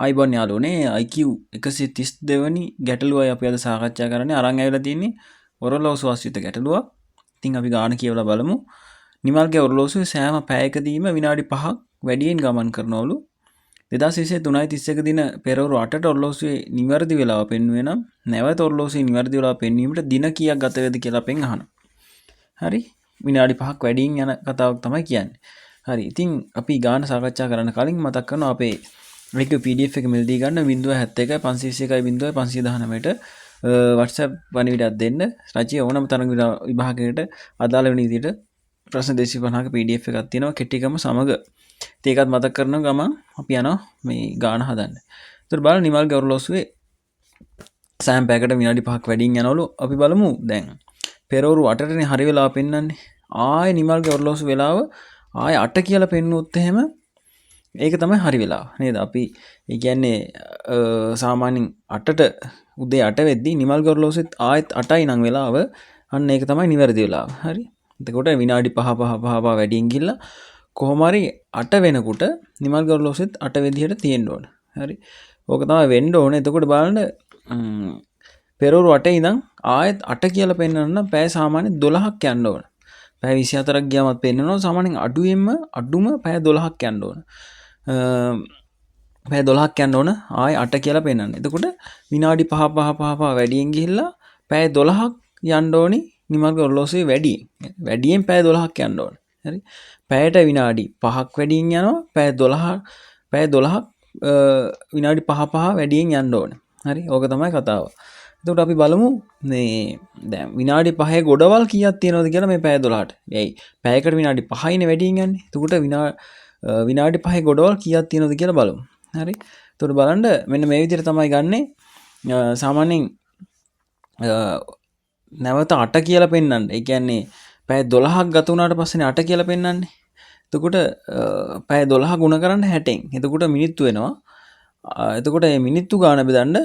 ආයිබෝන් යාළුවනේ IQ 132 වෙනි ගැටලුවයි අපි අද සාකච්ඡා කරන්නේ. අරන් ඇවිල්ලා තියෙන්නේ ඔරලෝසු ආශ්‍රිත ගැටලුවක්. ඉතින් අපි ගාන කියවලා බලමු. නිමල්ගේ ඔරලෝසුවේ සෑම පැයකදීම විනාඩි 5ක් වැඩියෙන් ගමන් කරනවලු. 2023 3.31 දින පෙරවරු 8ට ඔරලෝසුවේ නිවැරදි වෙලාව පෙන්වුවේ නම් නැවත ඔරලෝසුවේ නිවැරදි වෙලාව පෙන්වීමට දින කීයක් ගත වේද කියලා අපෙන් අහනවා. හරි. විනාඩි 5ක් වැඩියෙන් යන කතාවක් තමයි කියන්නේ. හරි. ඉතින් අපි ගාන සාකච්ඡා කරන්න කලින් මතක් කරනවා අපේ මේක PDF එක මිලදී ගන්න 071 521 519ට WhatsApp පණිවිඩයක් දෙන්න. රජයේ ඕනම තරඟ විභාගයකට අදාළ වෙන විදිහට ප්‍රශ්න 250ක PDF එකක් තියෙනවා කෙටිකම සමග. ඒකත් මතක් කරන ගමන් අපි යනවා මේ ගාන හදන්න. ඒතර බලන්න නිමල්ගේ ඔරලෝසුවේ සෑම පැයකට විනාඩි 5ක් වැඩියෙන් යනවලු. අපි බලමු දැන් පෙරවරු 8ටනේ හරි වෙලාව පෙන්වන්නේ. ආයේ නිමල්ගේ ඔරලෝසු වෙලාව ආයේ 8 කියලා පෙන්වුවොත් එහෙම ඒක තමයි හරි වෙලාව නේද? අපි ඒ කියන්නේ සාමාන්‍යයෙන් 8ට උදේ 8 වෙද්දී නිමල්ගේ ඔරලෝසුවෙත් ආයෙත් 8යි නම් වෙලාව. අන්න ඒක තමයි නිවැරදි වෙලාව. හරි. එතකොට විනාඩි 5 වැඩියෙන් ගිහිල්ලා කොහොම හරි 8 වෙනකොට නිමල්ගේ ඔරලෝසුවෙත් 8 විදිහට තියෙන්න ඕන. හරි. ඕක තමයි වෙන්න ඕනේ. එතකොට බලන්න පෙරවරු 8 ඉඳන් ආයෙත් 8 කියලා පෙන්වන්න නම් පැය සාමාන්‍ය 12ක් යන්න ඕන. පැය 24ක් ගියාමත් පෙන්වනවා සාමාන්‍යයෙන් අඩුම පැය 12ක් යන්න ඕන. පැය 12ක් යන්න ඕන ආයෙ 8 කියලා පෙන්වන්න. එතකොට විනාඩි 5 වැඩියෙන් ගිහිල්ලා පැය 12ක් යන්න ඕනි නිමල්ගේ ඔරලෝසුවේ වැඩියෙන් පැය 12ක් යන්න ඕන. හරි. පැයට විනාඩි 5ක් වැඩියෙන් යනවා පැය 12ක් විනාඩි 5 වැඩියෙන් යන්න ඕන. හරි. ඕක තමයි කතාව. එතකොට අපි බලමු මේ දැන් විනාඩි 5 ගොඩවල් කීයක් තියෙනවද කියලා මේ පැය 12ට. එයි පැයකට විනාඩි 5යිනේ වැඩියෙන් යන්නේ. එතකොට විනාඩි 5 ගොඩවල් කීයක් තියෙනවද කියලා බලමු. හරි. එතකොට බලන්න මෙන්න මේ විදිහට තමයි ගන්නෙ. සාමාන්‍යයෙන් නැවත 8 කියලා පෙන්වන්න. ඒ කියන්නේ පැය 12ක් ගත වුණාට පස්සේනේ 8 කියලා පෙන්වන්නේ. එතකොට පැය 12 ගුණ කරන්න 60න්. එතකොට මිනිත්තු වෙනවා. එතකොට මේ මිනිත්තු ගාන බෙදන්න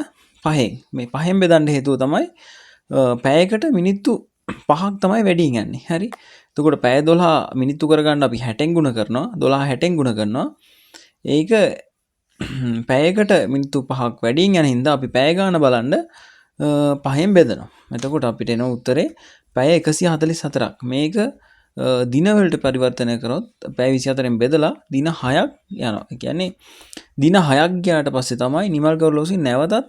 5න්. මේ 5න් බෙදන්න හේතුව තමයි පැයකට මිනිත්තු 5ක් තමයි වැඩියෙන් යන්නේ. හරි. එතකොට පැය 12 මිනිත්තු කරගන්න අපි 60න් ගුණ කරනවා. 12 60න් ගුණ කරනවා. ඒක පැයකට මිනිත්තු 5ක් වැඩියෙන් යන හින්දා අපි පැය ගාන බලන්න 5න් බෙදනවා. එතකොට අපිට එන උත්තරේ පැය 144ක්. මේක දින වලට පරිවර්තනය කරොත් පැය 24න් බෙදලා දින 6ක් යනවා. ඒ කියන්නේ දින 6ක් ගියාට පස්සේ තමයි නිමල්ගේ ඔරලෝසුවේ නැවතත්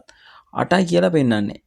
8යි කියලා පෙන්වන්නේ.